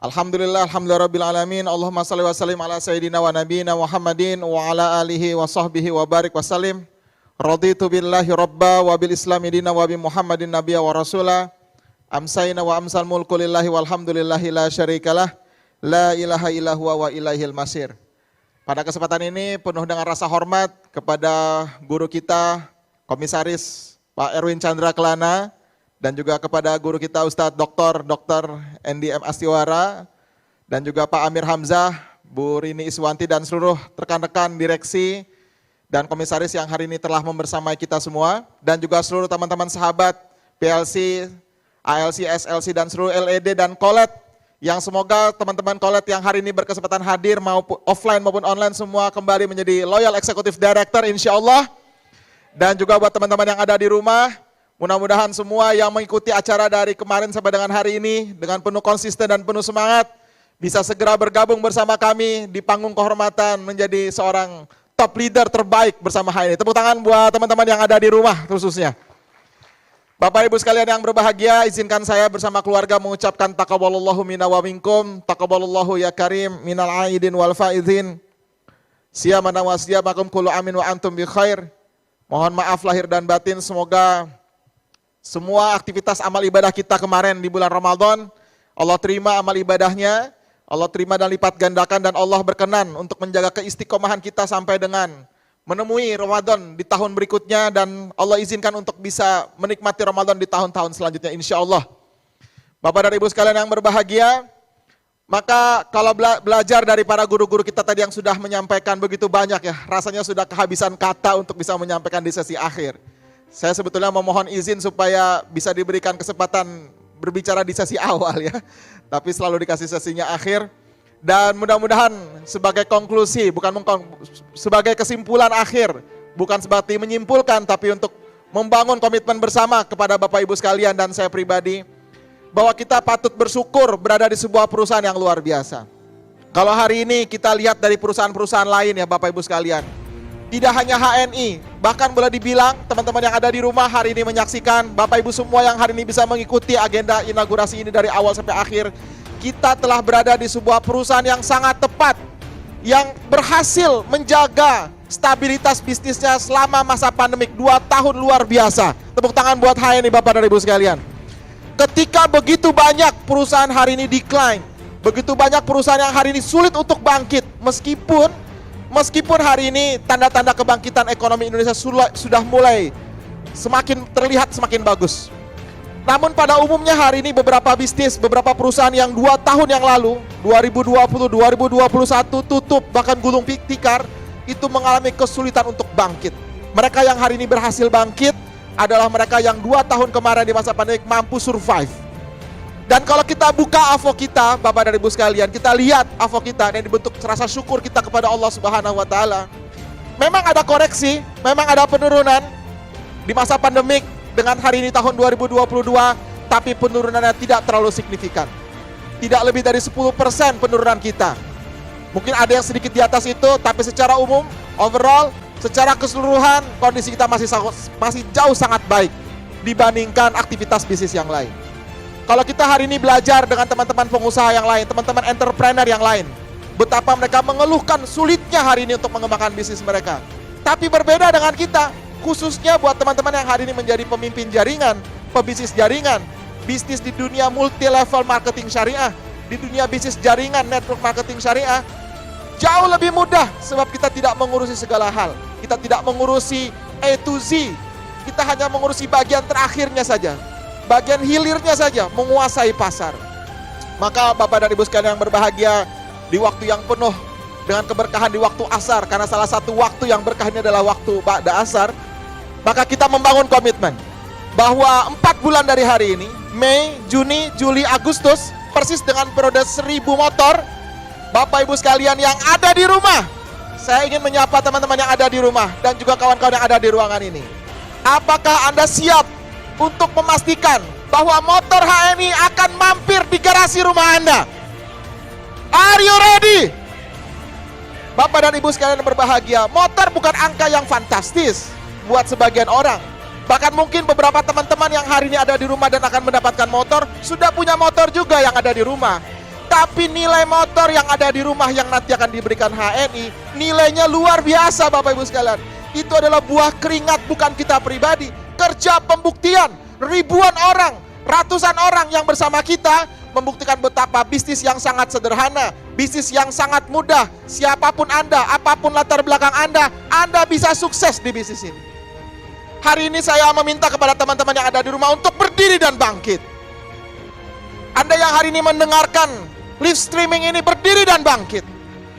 Alhamdulillah, alhamdulillahirabbil alamin. Allahumma shalli wa sallim ala sayyidina wa nabiyina Muhammadin wa ala alihi wa sahbihi wa barik wa sallim. Raditu billahi rabba wa bil islami dina wa bi Muhammadin nabiyya wa rasula. Amsayna wa amsal mulku lillahi walhamdulillahi la syarikalah. La ilaha illa huwa wa ilaihil masir. Pada kesempatan ini penuh dengan rasa hormat kepada guru kita, Komisaris Pak Erwin Chandra Kelana, dan juga kepada guru kita Ustadz Dr. NDM Astiwara, dan juga Pak Amir Hamzah, Bu Rini Iswanti, dan seluruh rekan-rekan direksi dan komisaris yang hari ini telah membersamai kita semua, dan juga seluruh teman-teman sahabat PLC, ALC, SLC, dan seluruh LED dan Kolet, yang semoga teman-teman Kolet yang hari ini berkesempatan hadir maupun offline maupun online semua kembali menjadi Loyal Executive Director insya Allah. Dan juga buat teman-teman yang ada di rumah, mudah-mudahan semua yang mengikuti acara dari kemarin sampai dengan hari ini dengan penuh konsisten dan penuh semangat bisa segera bergabung bersama kami di panggung kehormatan menjadi seorang top leader terbaik bersama hari ini. Tepuk tangan buat teman-teman yang ada di rumah khususnya. Bapak Ibu sekalian yang berbahagia, izinkan saya bersama keluarga mengucapkan taqabbalallahu minna wa minkum, taqabbalallahu ya karim minal aidin wal faizin. Siyamana wa siyamakum kullu amin wa antum bi khair. Mohon maaf lahir dan batin, semoga semua aktivitas amal ibadah kita kemarin di bulan Ramadan, Allah terima amal ibadahnya, Allah terima dan lipat gandakan, dan Allah berkenan untuk menjaga keistiqomahan kita sampai dengan menemui Ramadan di tahun berikutnya, dan Allah izinkan untuk bisa menikmati Ramadan di tahun-tahun selanjutnya insya Allah. Bapak dan Ibu sekalian yang berbahagia, maka kalau belajar dari para guru-guru kita tadi yang sudah menyampaikan begitu banyak ya, rasanya sudah kehabisan kata untuk bisa menyampaikan di sesi akhir. Saya sebetulnya memohon izin supaya bisa diberikan kesempatan berbicara di sesi awal ya, tapi selalu dikasih sesinya akhir. Dan mudah-mudahan sebagai konklusi, sebagai kesimpulan akhir, bukan seperti menyimpulkan, tapi untuk membangun komitmen bersama kepada Bapak Ibu sekalian dan saya pribadi, bahwa kita patut bersyukur berada di sebuah perusahaan yang luar biasa. Kalau hari ini kita lihat dari perusahaan-perusahaan lain ya Bapak Ibu sekalian, tidak hanya HNI, bahkan boleh dibilang teman-teman yang ada di rumah hari ini menyaksikan, Bapak Ibu semua yang hari ini bisa mengikuti agenda inaugurasi ini dari awal sampai akhir, kita telah berada di sebuah perusahaan yang sangat tepat, yang berhasil menjaga stabilitas bisnisnya selama masa pandemik 2 tahun luar biasa. Tepuk tangan buat HNI Bapak dan Ibu sekalian. Ketika begitu banyak perusahaan hari ini decline, begitu banyak perusahaan yang hari ini sulit untuk bangkit, meskipun hari ini tanda-tanda kebangkitan ekonomi Indonesia sudah mulai semakin terlihat semakin bagus. Namun pada umumnya hari ini beberapa bisnis, beberapa perusahaan yang 2 tahun yang lalu, 2020, 2021 tutup, bahkan gulung tikar, itu mengalami kesulitan untuk bangkit. Mereka yang hari ini berhasil bangkit adalah mereka yang 2 tahun kemarin di masa pandemi mampu survive. Dan kalau kita buka AVO kita, Bapak dan Ibu sekalian, kita lihat AVO kita yang dibentuk rasa syukur kita kepada Allah Subhanahu wa taala. Memang ada koreksi, memang ada penurunan di masa pandemik dengan hari ini tahun 2022, tapi penurunannya tidak terlalu signifikan. Tidak lebih dari 10% penurunan kita. Mungkin ada yang sedikit di atas itu, tapi secara umum, overall, secara keseluruhan kondisi kita masih jauh sangat baik dibandingkan aktivitas bisnis yang lain. Kalau kita hari ini belajar dengan teman-teman pengusaha yang lain, teman-teman entrepreneur yang lain, betapa mereka mengeluhkan sulitnya hari ini untuk mengembangkan bisnis mereka. Tapi berbeda dengan kita, khususnya buat teman-teman yang hari ini menjadi pemimpin jaringan, pebisnis jaringan, bisnis di dunia multi level marketing syariah, di dunia bisnis jaringan network marketing syariah, jauh lebih mudah sebab kita tidak mengurusi segala hal. Kita tidak mengurusi A to Z, kita hanya mengurusi bagian terakhirnya saja, bagian hilirnya saja, menguasai pasar. Maka Bapak dan Ibu sekalian yang berbahagia, di waktu yang penuh dengan keberkahan di waktu asar, karena salah satu waktu yang berkah ini adalah waktu ba'da asar, maka kita membangun komitmen bahwa 4 bulan dari hari ini, Mei, Juni, Juli, Agustus, persis dengan periode 1000 motor, Bapak Ibu sekalian yang ada di rumah, saya ingin menyapa teman-teman yang ada di rumah dan juga kawan-kawan yang ada di ruangan ini. Apakah Anda siap untuk memastikan bahwa motor HNI akan mampir di garasi rumah Anda? Are you ready? Bapak dan Ibu sekalian yang berbahagia, motor bukan angka yang fantastis buat sebagian orang. Bahkan mungkin beberapa teman-teman yang hari ini ada di rumah dan akan mendapatkan motor, sudah punya motor juga yang ada di rumah. Tapi nilai motor yang ada di rumah yang nanti akan diberikan HNI, nilainya luar biasa Bapak Ibu sekalian. Itu adalah buah keringat bukan kita pribadi, kerja pembuktian. Ribuan orang, ratusan orang yang bersama kita membuktikan betapa bisnis yang sangat sederhana, bisnis yang sangat mudah. Siapapun Anda, apapun latar belakang Anda bisa sukses di bisnis ini. Hari ini saya meminta kepada teman-teman yang ada di rumah untuk berdiri dan bangkit. Anda yang hari ini mendengarkan live streaming ini, berdiri dan bangkit.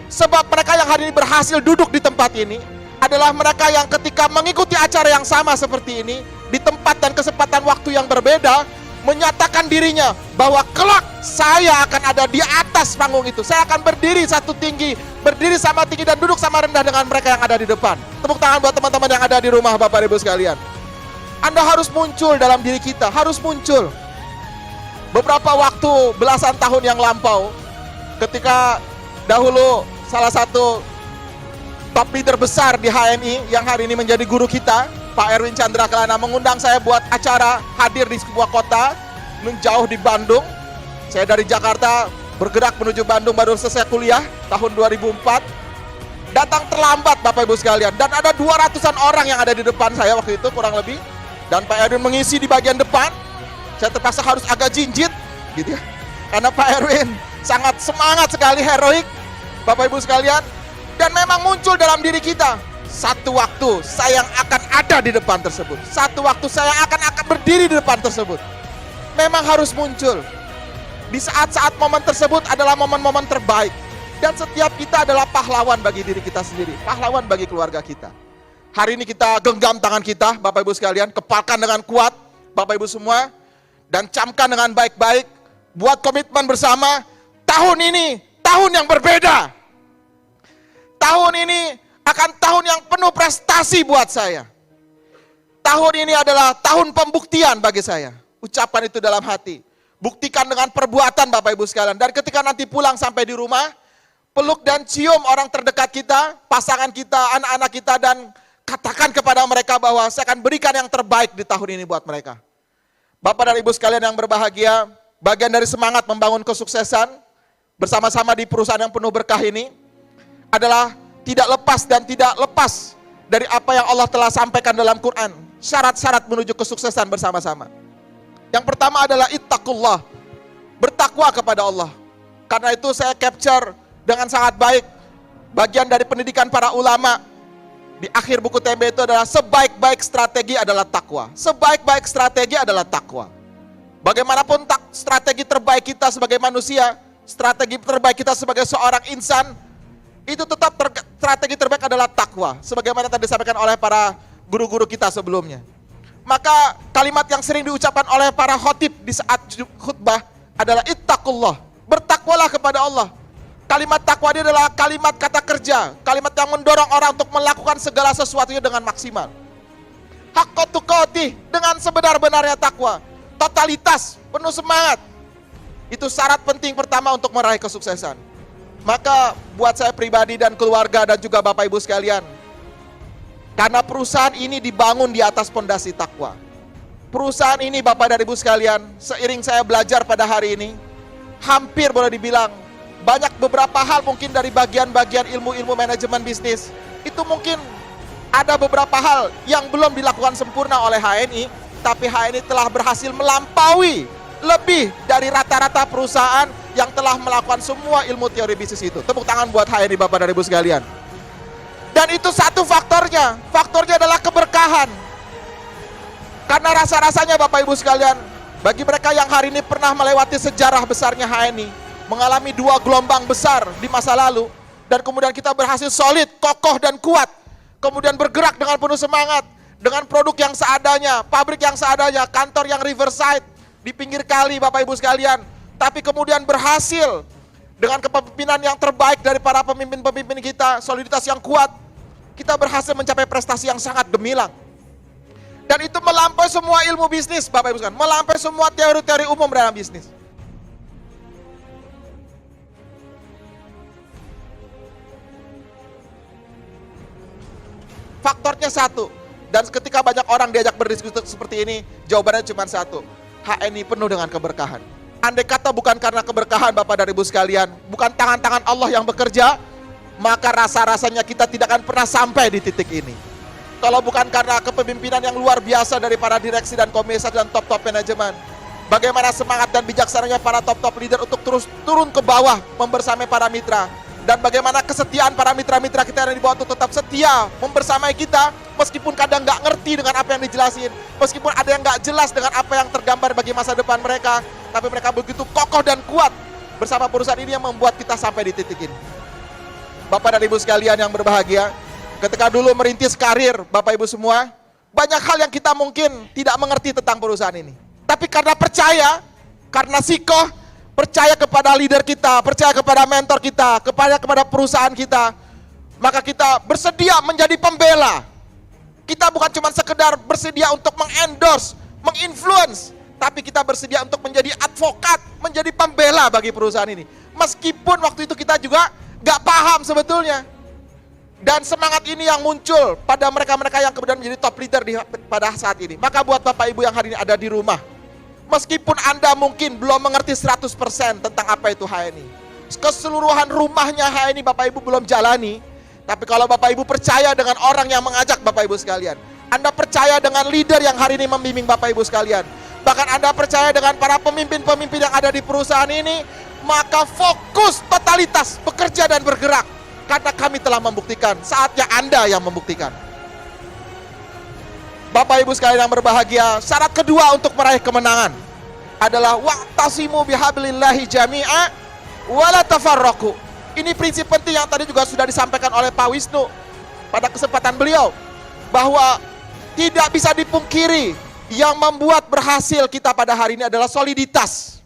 Sebab mereka yang hari ini berhasil duduk di tempat ini adalah mereka yang ketika mengikuti acara yang sama seperti ini, di tempat dan kesempatan waktu yang berbeda, menyatakan dirinya bahwa kelak saya akan ada di atas panggung itu. Saya akan berdiri satu tinggi, berdiri sama tinggi dan duduk sama rendah dengan mereka yang ada di depan. Tepuk tangan buat teman-teman yang ada di rumah Bapak Ibu sekalian. Anda harus muncul dalam diri kita, harus muncul. Beberapa waktu belasan tahun yang lampau, ketika dahulu salah satu top leader besar di HNI yang hari ini menjadi guru kita, Pak Erwin Chandra Kelana, mengundang saya buat acara hadir di sebuah kota menjauh di Bandung. Saya dari Jakarta bergerak menuju Bandung, baru selesai kuliah tahun 2004. Datang terlambat Bapak Ibu sekalian, dan ada 200-an orang yang ada di depan saya waktu itu kurang lebih. Dan Pak Erwin mengisi di bagian depan. Saya terpaksa harus agak jinjit gitu ya, karena Pak Erwin sangat semangat sekali, heroik Bapak Ibu sekalian. Dan memang muncul dalam diri kita, satu waktu saya akan ada di depan tersebut, satu waktu saya akan berdiri di depan tersebut. Memang harus muncul. Di saat-saat momen tersebut adalah momen-momen terbaik. Dan setiap kita adalah pahlawan bagi diri kita sendiri, pahlawan bagi keluarga kita. Hari ini kita genggam tangan kita Bapak Ibu sekalian, kepalkan dengan kuat Bapak Ibu semua, dan camkan dengan baik-baik. Buat komitmen bersama, tahun ini tahun yang berbeda. Tahun ini akan tahun yang penuh prestasi buat saya. Tahun ini adalah tahun pembuktian bagi saya. Ucapan itu dalam hati. Buktikan dengan perbuatan Bapak Ibu sekalian. Dan ketika nanti pulang sampai di rumah, peluk dan cium orang terdekat kita, pasangan kita, anak-anak kita, dan katakan kepada mereka bahwa saya akan berikan yang terbaik di tahun ini buat mereka. Bapak dan Ibu sekalian yang berbahagia, bagian dari semangat membangun kesuksesan bersama-sama di perusahaan yang penuh berkah ini adalah tidak lepas dan tidak lepas dari apa yang Allah telah sampaikan dalam Quran. Syarat-syarat menuju kesuksesan bersama-sama. Yang pertama adalah ittaqullah, bertakwa kepada Allah. Karena itu saya capture dengan sangat baik bagian dari pendidikan para ulama. Di akhir buku TMB itu adalah sebaik-baik strategi adalah takwa. Sebaik-baik strategi adalah takwa. Bagaimanapun strategi terbaik kita sebagai manusia, strategi terbaik kita sebagai seorang insan, itu tetap strategi terbaik adalah takwa. Sebagaimana tadi disampaikan oleh para guru-guru kita sebelumnya. Maka kalimat yang sering diucapkan oleh para khotib di saat khutbah adalah ittaqullah, bertakwalah kepada Allah. Kalimat takwa ini adalah kalimat kata kerja, kalimat yang mendorong orang untuk melakukan segala sesuatunya dengan maksimal. Haqqa tuqatih, dengan sebenar-benarnya takwa, totalitas, penuh semangat. Itu syarat penting pertama untuk meraih kesuksesan. Maka buat saya pribadi dan keluarga dan juga Bapak Ibu sekalian, karena perusahaan ini dibangun di atas pondasi takwa. Perusahaan ini Bapak dan Ibu sekalian, seiring saya belajar pada hari ini, hampir boleh dibilang banyak beberapa hal mungkin dari bagian-bagian ilmu-ilmu manajemen bisnis. Itu mungkin ada beberapa hal yang belum dilakukan sempurna oleh HNI, tapi HNI telah berhasil melampaui lebih dari rata-rata perusahaan yang telah melakukan semua ilmu teori bisnis itu. Tepuk tangan buat HNI Bapak dan Ibu sekalian. Dan itu satu faktornya adalah keberkahan. Karena rasa-rasanya Bapak Ibu sekalian, bagi mereka yang hari ini pernah melewati sejarah besarnya HNI, mengalami 2 gelombang besar di masa lalu, dan kemudian kita berhasil solid, kokoh dan kuat, kemudian bergerak dengan penuh semangat, dengan produk yang seadanya, pabrik yang seadanya, kantor yang riverside, di pinggir kali Bapak Ibu sekalian, tapi kemudian berhasil dengan kepemimpinan yang terbaik dari para pemimpin-pemimpin kita, soliditas yang kuat, kita berhasil mencapai prestasi yang sangat gemilang. Dan itu melampaui semua ilmu bisnis Bapak Ibu sekalian, melampaui semua teori-teori umum dalam bisnis. Faktornya satu, dan ketika banyak orang diajak berdiskusi seperti ini, jawabannya cuma satu. HNI penuh dengan keberkahan. Andai kata bukan karena keberkahan Bapak dan Ibu sekalian, bukan tangan-tangan Allah yang bekerja, maka rasa-rasanya kita tidak akan pernah sampai di titik ini. Kalau bukan karena kepemimpinan yang luar biasa dari para direksi dan komisaris dan top-top manajemen, bagaimana semangat dan bijaksananya para top-top leader untuk terus turun ke bawah membersamai para mitra, dan bagaimana kesetiaan para mitra-mitra kita yang di bawah itu tetap setia membersamai kita, meskipun kadang nggak ngerti dengan apa yang dijelasin, meskipun ada yang nggak jelas dengan apa yang tergambar bagi masa depan mereka, tapi mereka begitu kokoh dan kuat bersama perusahaan ini yang membuat kita sampai di titik ini. Bapak dan Ibu sekalian yang berbahagia, ketika dulu merintis karir Bapak Ibu semua, banyak hal yang kita mungkin tidak mengerti tentang perusahaan ini. Tapi karena percaya, karena sikoh, percaya kepada leader kita, percaya kepada mentor kita, kepada perusahaan kita, maka kita bersedia menjadi pembela. Kita bukan cuma sekedar bersedia untuk mengendorse, menginfluence, tapi kita bersedia untuk menjadi advokat, menjadi pembela bagi perusahaan ini. Meskipun waktu itu kita juga gak paham sebetulnya. Dan semangat ini yang muncul pada mereka-mereka yang kemudian menjadi top leader pada saat ini. Maka buat Bapak Ibu yang hari ini ada di rumah, meskipun Anda mungkin belum mengerti 100% tentang apa itu HNI, keseluruhan rumahnya HNI Bapak Ibu belum jalani, tapi kalau Bapak Ibu percaya dengan orang yang mengajak Bapak Ibu sekalian, Anda percaya dengan leader yang hari ini membimbing Bapak Ibu sekalian, bahkan Anda percaya dengan para pemimpin-pemimpin yang ada di perusahaan ini, maka fokus totalitas bekerja dan bergerak, karena kami telah membuktikan, saatnya Anda yang membuktikan. Bapak Ibu sekalian yang berbahagia, syarat kedua untuk meraih kemenangan adalah wa'tasimu bihablillahi jami'a wala tafarraqu. Ini prinsip penting yang tadi juga sudah disampaikan oleh Pak Wisnu pada kesempatan beliau, bahwa tidak bisa dipungkiri yang membuat berhasil kita pada hari ini adalah soliditas.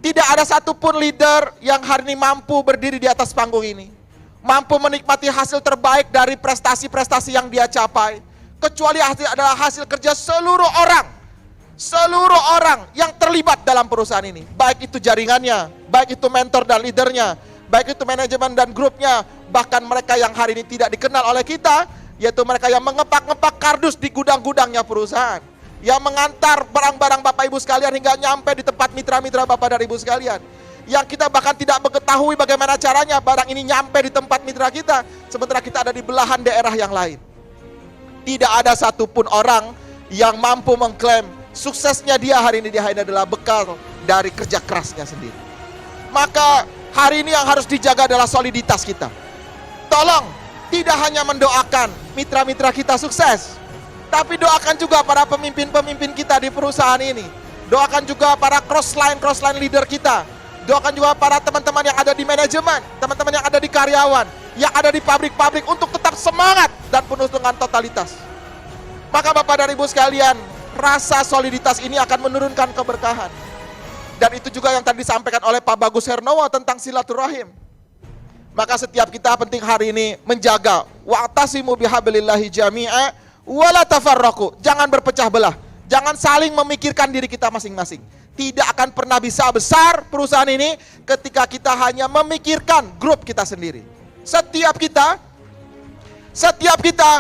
Tidak ada satupun leader yang hari ini mampu berdiri di atas panggung ini, mampu menikmati hasil terbaik dari prestasi-prestasi yang dia capai, kecuali adalah hasil kerja seluruh orang yang terlibat dalam perusahaan ini. Baik itu jaringannya, baik itu mentor dan leadernya, baik itu manajemen dan grupnya, bahkan mereka yang hari ini tidak dikenal oleh kita, yaitu mereka yang mengepak-ngepak kardus di gudang-gudangnya perusahaan, yang mengantar barang-barang Bapak Ibu sekalian hingga nyampe di tempat mitra-mitra Bapak dan Ibu sekalian, yang kita bahkan tidak mengetahui bagaimana caranya barang ini nyampe di tempat mitra kita, sementara kita ada di belahan daerah yang lain. Tidak ada satupun orang yang mampu mengklaim suksesnya dia hari ini adalah bekal dari kerja kerasnya sendiri. Maka hari ini yang harus dijaga adalah soliditas kita. Tolong tidak hanya mendoakan mitra-mitra kita sukses, tapi doakan juga para pemimpin-pemimpin kita di perusahaan ini. Doakan juga para crossline leader kita. Doakan juga para teman-teman yang ada di manajemen, teman-teman yang ada di karyawan, yang ada di pabrik-pabrik untuk tetap semangat dan penuh dengan totalitas. Maka Bapak dan Ibu sekalian, rasa soliditas ini akan menurunkan keberkahan. Dan itu juga yang tadi disampaikan oleh Pak Bagus Hernowo tentang silaturahim. Maka setiap kita penting hari ini menjaga wa'tasimu bihablillahi jami'a wala tafarraqu. Jangan berpecah belah, jangan saling memikirkan diri kita masing-masing. Tidak akan pernah bisa besar perusahaan ini ketika kita hanya memikirkan grup kita sendiri. Setiap kita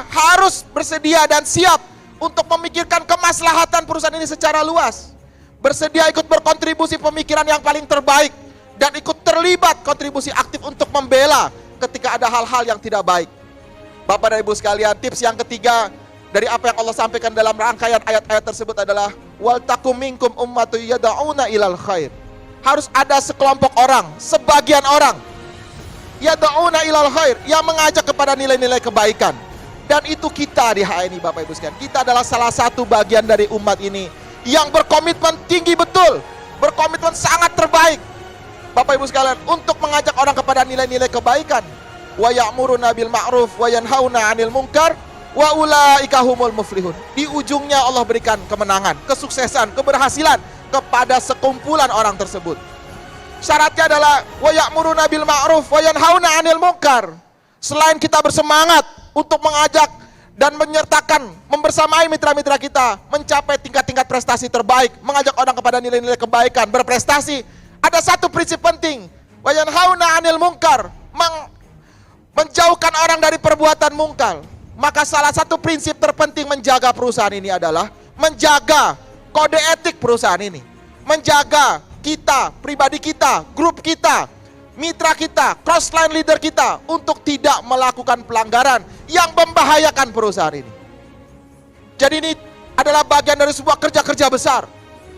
harus bersedia dan siap untuk memikirkan kemaslahatan perusahaan ini secara luas. Bersedia ikut berkontribusi pemikiran yang paling terbaik dan ikut terlibat kontribusi aktif untuk membela ketika ada hal-hal yang tidak baik. Bapak dan Ibu sekalian, tips yang ketiga dari apa yang Allah sampaikan dalam rangkaian ayat-ayat tersebut adalah wal takum minkum ummatu yad'una ilal khair. Harus ada sekelompok orang, sebagian orang yad'una ilal khair, yang mengajak kepada nilai-nilai kebaikan. Dan itu kita di HNI Bapak Ibu sekalian. Kita adalah salah satu bagian dari umat ini yang berkomitmen tinggi betul, berkomitmen sangat terbaik Bapak Ibu sekalian untuk mengajak orang kepada nilai-nilai kebaikan. Wa ya'muruna bil ma'ruf wa yanhauna 'anil munkar wa ulaika humul muflihun. Di ujungnya Allah berikan kemenangan, kesuksesan, keberhasilan kepada sekumpulan orang tersebut. Syaratnya adalah wa ya'muruna bil ma'ruf wa yanhauna 'anil munkar. Selain kita bersemangat untuk mengajak dan menyertakan, membersamai mitra-mitra kita mencapai tingkat-tingkat prestasi terbaik, mengajak orang kepada nilai-nilai kebaikan, berprestasi, ada satu prinsip penting, wa yanhauna 'anil munkar, menjauhkan orang dari perbuatan mungkar. Maka salah satu prinsip terpenting menjaga perusahaan ini adalah menjaga kode etik perusahaan ini, menjaga kita, pribadi kita, grup kita, mitra kita, crossline leader kita untuk tidak melakukan pelanggaran yang membahayakan perusahaan ini. Jadi ini adalah bagian dari sebuah kerja-kerja besar.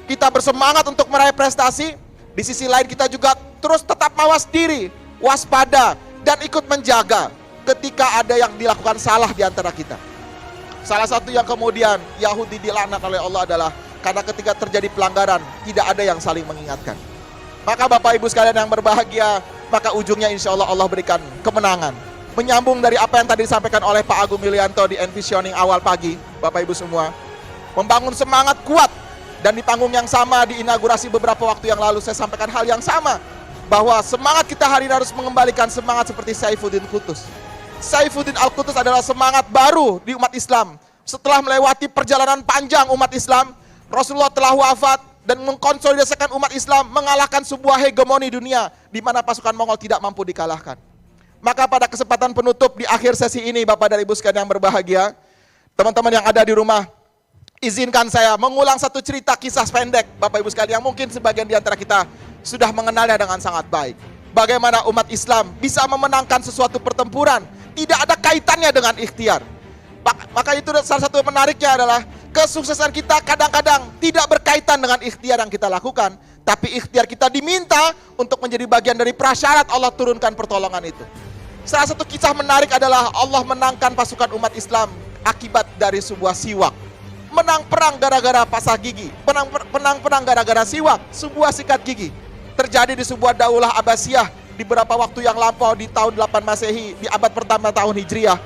Kita bersemangat untuk meraih prestasi, di sisi lain kita juga terus tetap mawas diri, waspada, dan ikut menjaga ketika ada yang dilakukan salah di antara kita. Salah satu yang kemudian Yahudi dilaknat oleh Allah adalah karena ketika terjadi pelanggaran, tidak ada yang saling mengingatkan. Maka Bapak Ibu sekalian yang berbahagia, maka ujungnya insya Allah Allah berikan kemenangan. Menyambung dari apa yang tadi disampaikan oleh Pak Agung Yulianto di Envisioning awal pagi, Bapak Ibu semua, membangun semangat kuat. Dan di panggung yang sama, di inaugurasi beberapa waktu yang lalu, saya sampaikan hal yang sama, bahwa semangat kita hari ini harus mengembalikan semangat seperti Saifuddin Qutuz. Saifuddin Al-Qutuz adalah semangat baru di umat Islam. Setelah melewati perjalanan panjang umat Islam, Rasulullah telah wafat dan mengkonsolidasikan umat Islam, mengalahkan sebuah hegemoni dunia di mana pasukan Mongol tidak mampu dikalahkan. Maka pada kesempatan penutup di akhir sesi ini, Bapak dan Ibu sekalian yang berbahagia, teman-teman yang ada di rumah, izinkan saya mengulang satu cerita kisah pendek, Bapak Ibu sekalian, yang mungkin sebagian di antara kita sudah mengenalnya dengan sangat baik. Bagaimana umat Islam bisa memenangkan sesuatu pertempuran, tidak ada kaitannya dengan ikhtiar. Maka itu salah satu menariknya adalah kesuksesan kita kadang-kadang tidak berkaitan dengan ikhtiar yang kita lakukan, tapi ikhtiar kita diminta untuk menjadi bagian dari prasyarat Allah turunkan pertolongan itu. Salah satu kisah menarik adalah Allah menangkan pasukan umat Islam akibat dari sebuah siwak. Menang perang gara-gara pasah gigi, menang perang gara-gara siwak, sebuah sikat gigi. Terjadi di sebuah daulah Abbasiyah di beberapa waktu yang lampau di tahun 8 Masehi, di abad pertama tahun Hijriah.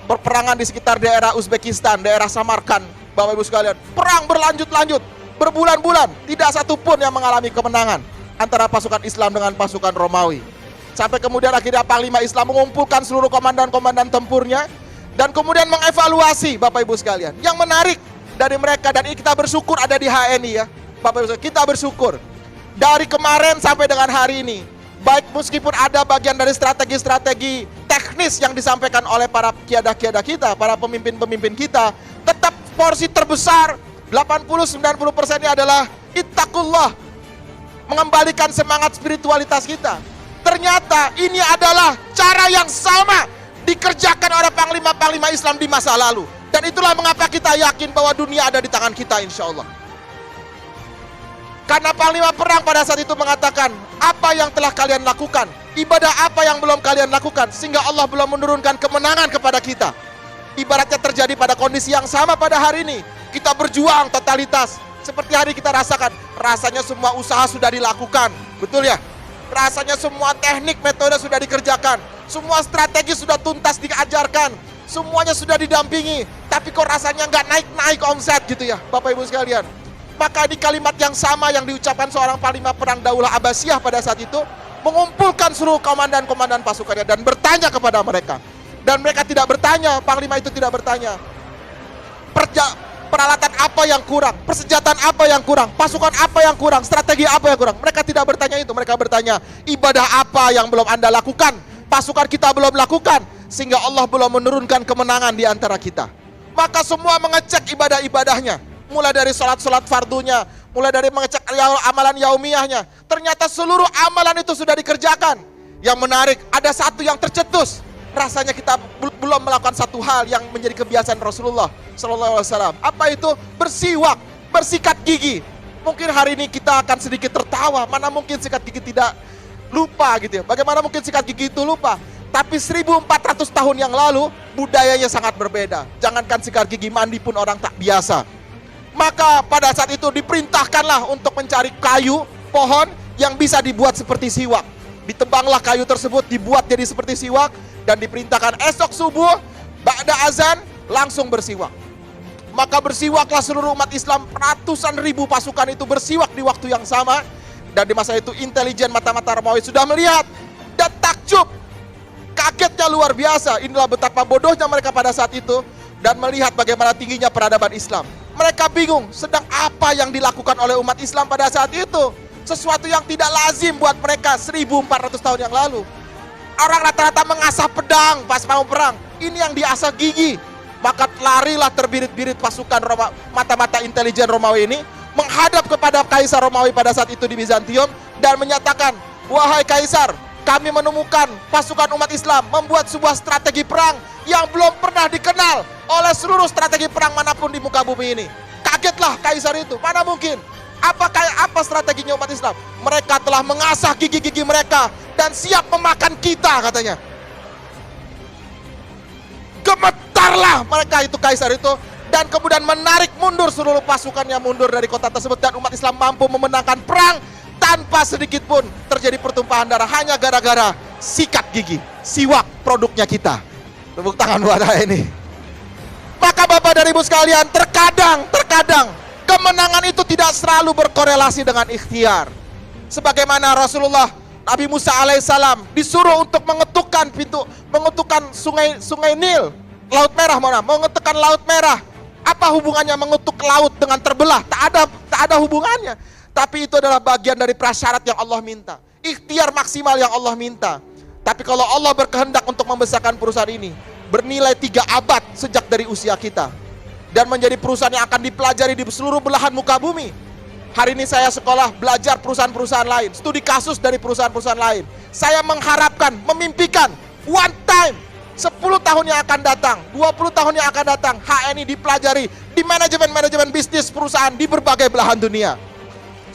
Perperangan di sekitar daerah Uzbekistan, daerah Samarkand, Bapak Ibu sekalian. Perang berlanjut-lanjut, berbulan-bulan, tidak satu pun yang mengalami kemenangan antara pasukan Islam dengan pasukan Romawi. Sampai kemudian akhirnya Panglima Islam mengumpulkan seluruh komandan-komandan tempurnya dan kemudian mengevaluasi, Bapak Ibu sekalian. Yang menarik dari mereka, dan ini kita bersyukur ada di HNI ya, Bapak Ibu sekalian, kita bersyukur. Dari kemarin sampai dengan hari ini, baik meskipun ada bagian dari strategi-strategi teknis yang disampaikan oleh para kiadah-kiadah kita, para pemimpin-pemimpin kita, tetap porsi terbesar 80-90%-nya adalah ittaqullah, mengembalikan semangat spiritualitas kita. Ternyata ini adalah cara yang sama dikerjakan oleh panglima-panglima Islam di masa lalu. Dan itulah mengapa kita yakin bahwa dunia ada di tangan kita insya Allah. Karena panglima perang pada saat itu mengatakan, apa yang telah kalian lakukan, ibadah apa yang belum kalian lakukan, sehingga Allah belum menurunkan kemenangan kepada kita. Ibaratnya terjadi pada kondisi yang sama pada hari ini. Kita berjuang totalitas, seperti hari kita rasakan. Rasanya semua usaha sudah dilakukan, betul ya? Rasanya semua teknik, metode sudah dikerjakan, semua strategi sudah tuntas diajarkan, semuanya sudah didampingi, tapi kok rasanya nggak naik-naik omset gitu ya, Bapak Ibu sekalian. Maka di kalimat yang sama yang diucapkan seorang panglima perang daulah Abbasiyah pada saat itu, mengumpulkan seluruh komandan-komandan pasukannya dan bertanya kepada mereka. Dan mereka tidak bertanya, panglima itu tidak bertanya, peralatan apa yang kurang, persenjataan apa yang kurang, pasukan apa yang kurang, strategi apa yang kurang. Mereka tidak bertanya itu, mereka bertanya, ibadah apa yang belum Anda lakukan, pasukan kita belum lakukan, sehingga Allah belum menurunkan kemenangan di antara kita. Maka semua mengecek ibadah-ibadahnya, mulai dari sholat-sholat fardunya, mulai dari mengecek amalan yaumiyahnya. Ternyata seluruh amalan itu sudah dikerjakan. Yang menarik, ada satu yang tercetus. Rasanya kita belum melakukan satu hal yang menjadi kebiasaan Rasulullah SAW. Apa itu? Bersiwak, bersikat gigi. Mungkin hari ini kita akan sedikit tertawa. Mana mungkin sikat gigi tidak lupa gitu ya. Bagaimana mungkin sikat gigi itu lupa? Tapi 1400 tahun yang lalu budayanya sangat berbeda. Jangankan sikat gigi, mandi pun orang tak biasa. Maka pada saat itu diperintahkanlah untuk mencari kayu, pohon yang bisa dibuat seperti siwak. Ditebanglah kayu tersebut, dibuat jadi seperti siwak, dan diperintahkan esok subuh, ba'da azan, langsung bersiwak. Maka bersiwaklah seluruh umat Islam, ratusan ribu pasukan itu bersiwak di waktu yang sama. Dan di masa itu intelijen mata-mata Romawi sudah melihat dan takjub. Kagetnya luar biasa, inilah betapa bodohnya mereka pada saat itu, dan melihat bagaimana tingginya peradaban Islam. Mereka bingung, sedang apa yang dilakukan oleh umat Islam pada saat itu? Sesuatu yang tidak lazim buat mereka 1400 tahun yang lalu. Orang rata-rata mengasah pedang pas mau perang. Ini yang diasah gigi. Maka larilah terbirit-birit pasukan mata-mata intelijen Romawi ini menghadap kepada Kaisar Romawi pada saat itu di Bizantium dan menyatakan, wahai Kaisar, kami menemukan pasukan umat Islam membuat sebuah strategi perang yang belum pernah dikenal oleh seluruh strategi perang manapun di muka bumi ini. Kagetlah Kaisar itu, mana mungkin? Apa strateginya umat Islam? Mereka telah mengasah gigi-gigi mereka dan siap memakan kita, katanya. Gemetarlah mereka itu, Kaisar itu, dan kemudian menarik mundur seluruh pasukannya mundur dari kota tersebut, dan umat Islam mampu memenangkan perang tanpa sedikit pun terjadi pertumpahan darah, hanya gara-gara sikat gigi, siwak produknya kita. Tepuk tangan buat ini. Maka Bapak dan Ibu sekalian, terkadang kemenangan itu tidak selalu berkorelasi dengan ikhtiar. Sebagaimana Rasulullah Nabi Musa alaihissalam disuruh untuk mengetukkan sungai Nil, Laut Merah, mengetukkan Laut Merah. Apa hubungannya mengetuk laut dengan terbelah? Tak ada hubungannya. Tapi itu adalah bagian dari prasyarat yang Allah minta, ikhtiar maksimal yang Allah minta. Tapi kalau Allah berkehendak untuk membesarkan perusahaan ini, bernilai 3 abad sejak dari usia kita, dan menjadi perusahaan yang akan dipelajari di seluruh belahan muka bumi. Hari ini saya sekolah belajar perusahaan-perusahaan lain, studi kasus dari perusahaan-perusahaan lain. Saya mengharapkan, memimpikan, one time, 10 tahun yang akan datang, 20 tahun yang akan datang, HNI dipelajari di manajemen bisnis perusahaan di berbagai belahan dunia.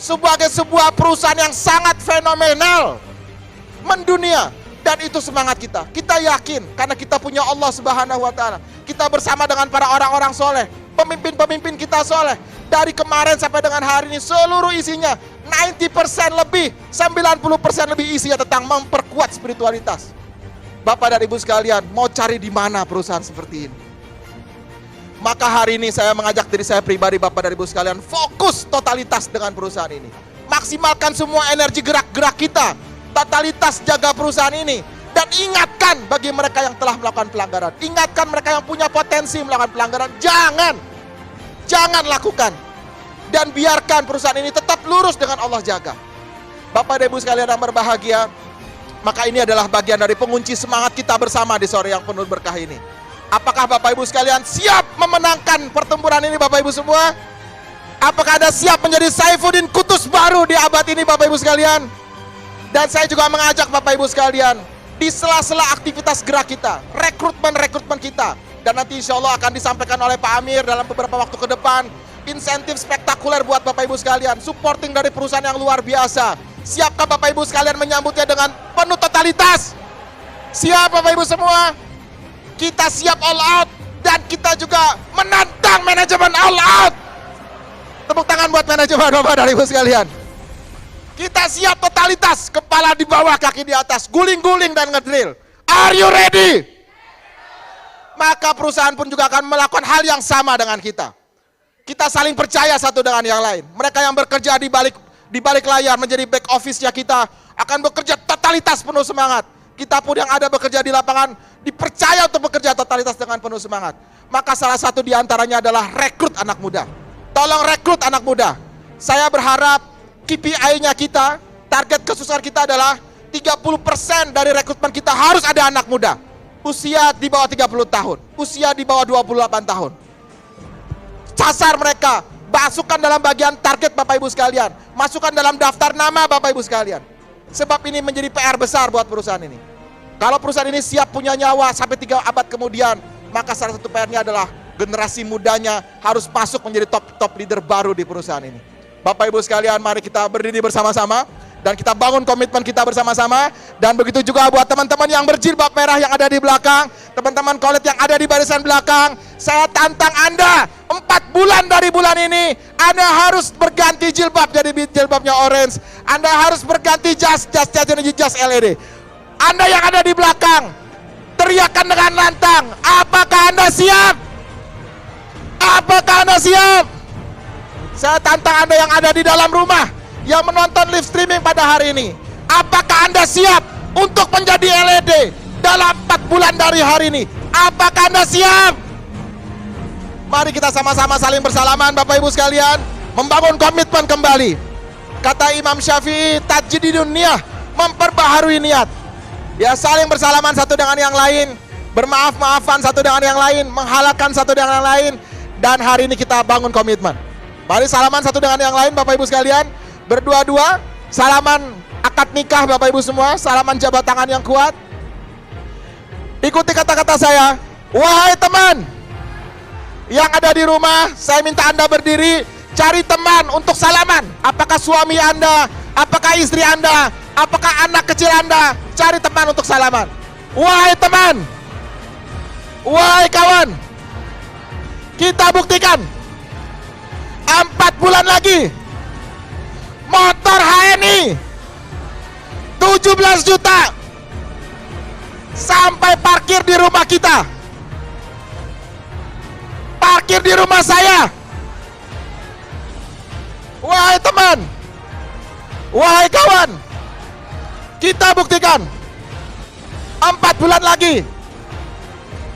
Sebagai sebuah perusahaan yang sangat fenomenal, mendunia. Dan itu semangat kita. Kita yakin karena kita punya Allah Subhanahu wa Ta'ala. Kita bersama dengan para orang-orang soleh, pemimpin-pemimpin kita soleh. Dari kemarin sampai dengan hari ini, seluruh isinya 90% lebih, 90% lebih isinya tentang memperkuat spiritualitas. Bapak dan Ibu sekalian, mau cari di mana perusahaan seperti ini? Maka hari ini saya mengajak diri saya pribadi, Bapak dan Ibu sekalian, fokus totalitas dengan perusahaan ini. Maksimalkan semua energi gerak-gerak kita, totalitas jaga perusahaan ini. Dan ingatkan bagi mereka yang telah melakukan pelanggaran, ingatkan mereka yang punya potensi melakukan pelanggaran, jangan lakukan. Dan biarkan perusahaan ini tetap lurus dengan Allah jaga. Bapak dan Ibu sekalian yang berbahagia, maka ini adalah bagian dari pengunci semangat kita bersama di sore yang penuh berkah ini. Apakah Bapak Ibu sekalian siap memenangkan pertempuran ini, Bapak Ibu semua? Apakah Anda siap menjadi Saifuddin Qutuz baru di abad ini, Bapak Ibu sekalian? Dan saya juga mengajak Bapak Ibu sekalian, di sela-sela aktivitas gerak kita, rekrutmen kita, dan nanti insya Allah akan disampaikan oleh Pak Amir dalam beberapa waktu ke depan, insentif spektakuler buat Bapak Ibu sekalian, supporting dari perusahaan yang luar biasa. Siapkah Bapak Ibu sekalian menyambutnya dengan penuh totalitas? Siap Bapak Ibu semua? Kita siap all out, dan kita juga menantang manajemen all out. Tepuk tangan buat manajemen Bapak dan Ibu sekalian. Kita siap totalitas, kepala di bawah, kaki di atas, guling-guling dan ngedrill. Are you ready? Maka perusahaan pun juga akan melakukan hal yang sama dengan kita. Kita saling percaya satu dengan yang lain. Mereka yang bekerja di balik layar menjadi back office-nya kita akan bekerja totalitas penuh semangat. Kita pun yang ada bekerja di lapangan dipercaya untuk bekerja totalitas dengan penuh semangat. Maka salah satu di antaranya adalah rekrut anak muda. Tolong rekrut anak muda. Saya berharap KPI-nya kita, target kesuksesan kita adalah 30% dari rekrutmen kita harus ada anak muda. Usia di bawah 30 tahun, usia di bawah 28 tahun. Sasar mereka, masukkan dalam bagian target Bapak Ibu sekalian, masukkan dalam daftar nama Bapak Ibu sekalian. Sebab ini menjadi PR besar buat perusahaan ini. Kalau perusahaan ini siap punya nyawa sampai 3 abad kemudian, maka salah satu PR-nya adalah generasi mudanya harus masuk menjadi top leader baru di perusahaan ini. Bapak Ibu sekalian, mari kita berdiri bersama-sama dan kita bangun komitmen kita bersama-sama. Dan begitu juga buat teman-teman yang berjilbab merah yang ada di belakang, teman-teman kolet yang ada di barisan belakang, saya tantang Anda 4 bulan dari bulan ini, Anda harus berganti jilbab jadi jilbabnya orange. Anda harus berganti jas jadi jas LED. Anda yang ada di belakang, teriakan dengan lantang, apakah Anda siap? Apakah Anda siap? Saya tantang Anda yang ada di dalam rumah, yang menonton live streaming pada hari ini, apakah Anda siap untuk menjadi LED dalam 4 bulan dari hari ini? Apakah Anda siap? Mari kita sama-sama saling bersalaman Bapak Ibu sekalian, membangun komitmen kembali. Kata Imam Syafi'i, tajdidun niyah, memperbaharui niat. Ya, saling bersalaman satu dengan yang lain, bermaaf-maafan satu dengan yang lain, menghalalkan satu dengan yang lain. Dan hari ini kita bangun komitmen. Mari salaman satu dengan yang lain Bapak Ibu sekalian. Berdua-dua, salaman akad nikah Bapak Ibu semua. Salaman jabat tangan yang kuat. Ikuti kata-kata saya. Wahai teman yang ada di rumah, saya minta Anda berdiri. Cari teman untuk salaman. Apakah suami Anda, apakah istri Anda, apakah anak kecil Anda. Cari teman untuk salaman. Wahai teman, wahai kawan, kita buktikan 4 bulan lagi motor HNI 17 juta sampai parkir di rumah kita, parkir di rumah saya. Wahai teman, wahai kawan, kita buktikan 4 bulan lagi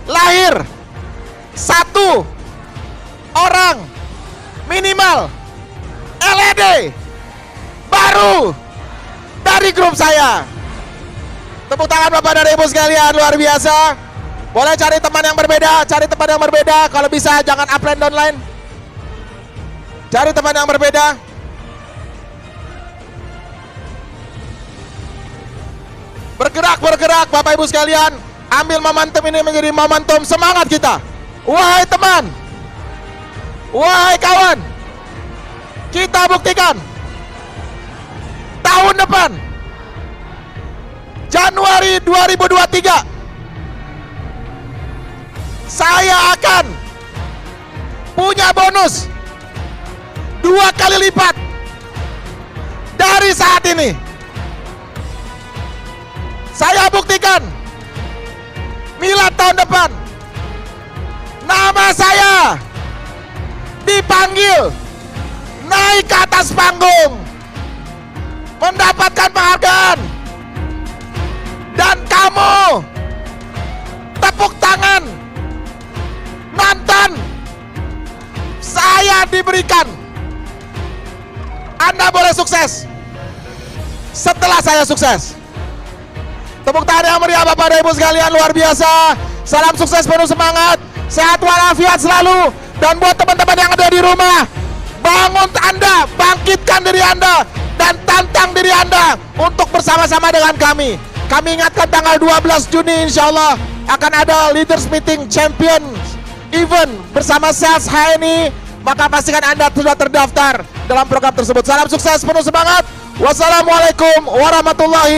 lahir 1 orang minimal LED baru dari grup saya. Tepuk tangan Bapak dan Ibu sekalian, luar biasa. Boleh cari teman yang berbeda, cari teman yang berbeda. Kalau bisa jangan upline downline. Cari teman yang berbeda. Bergerak Bapak Ibu sekalian. Ambil momentum ini menjadi momentum semangat kita. Wahai teman, wahai kawan, kita buktikan tahun depan Januari 2023 saya akan punya bonus 2 kali lipat dari saat ini. Saya buktikan milad tahun depan nama saya dipanggil naik ke atas panggung mendapatkan penghargaan, dan kamu tepuk tangan nonton saya diberikan. Anda boleh sukses setelah saya sukses. Tepuk tangan yang meriah Bapak dan Ibu sekalian, luar biasa. Salam sukses, penuh semangat, sehat walafiat selalu. Dan buat teman-teman yang ada di rumah, bangun Anda, bangkitkan diri Anda, dan tantang diri Anda untuk bersama-sama dengan kami. Kami ingatkan tanggal 12 Juni insya Allah akan ada Leaders Meeting Champions Event bersama Sales HNI. Maka pastikan Anda sudah terdaftar dalam program tersebut. Salam sukses, penuh semangat. Wassalamualaikum warahmatullahi